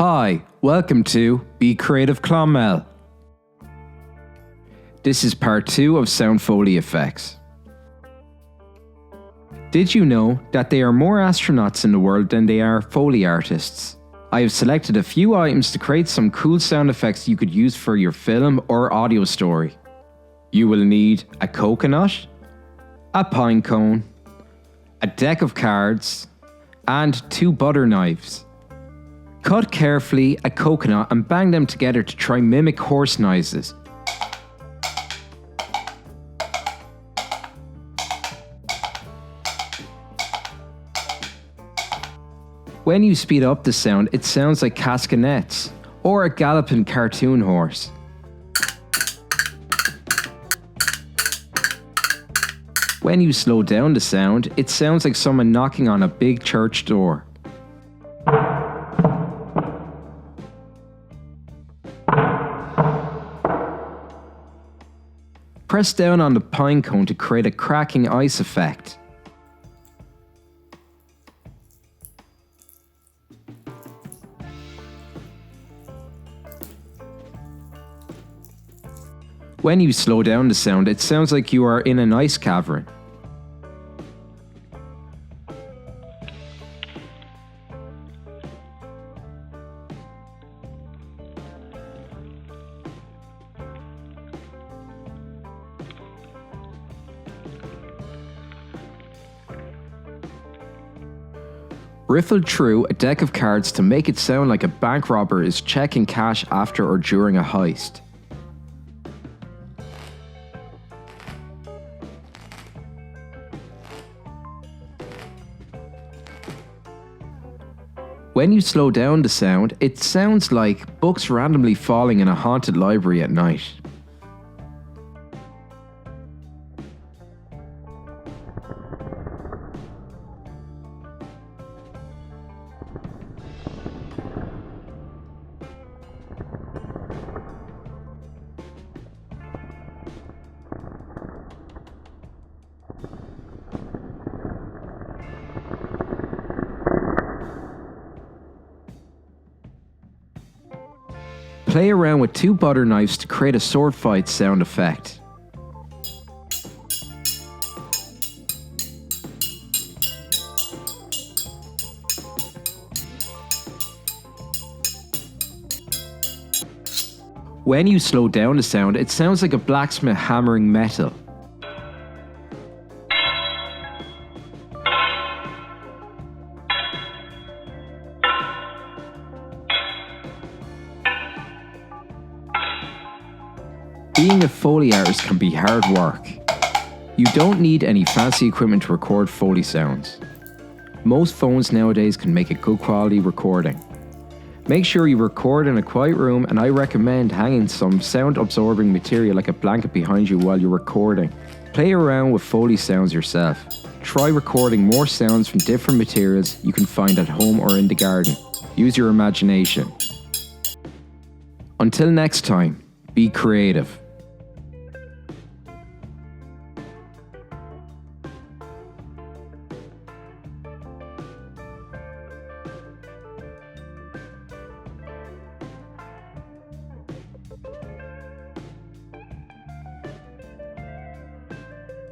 Hi, welcome to Be Creative Clonmel. This is part 2 of sound Foley effects. Did you know that there are more astronauts in the world than there are Foley artists? I have selected a few items to create some cool sound effects you could use for your film or audio story. You will need a coconut, a pine cone, a deck of cards, and 2 butter knives. Cut carefully a coconut and bang them together to try mimic horse noises. When you speed up the sound, it sounds like castanets or a galloping cartoon horse. When you slow down the sound, it sounds like someone knocking on a big church door. Press down on the pine cone to create a cracking ice effect. When you slow down the sound, it sounds like you are in an ice cavern. Riffle through a deck of cards to make it sound like a bank robber is checking cash after or during a heist. When you slow down the sound, it sounds like books randomly falling in a haunted library at night. Play around with 2 butter knives to create a sword fight sound effect. When you slow down the sound, it sounds like a blacksmith hammering metal. Being a Foley artist can be hard work. You don't need any fancy equipment to record Foley sounds. Most phones nowadays can make a good quality recording. Make sure you record in a quiet room, and I recommend hanging some sound absorbing material like a blanket behind you while you're recording. Play around with Foley sounds yourself. Try recording more sounds from different materials you can find at home or in the garden. Use your imagination. Until next time, be creative.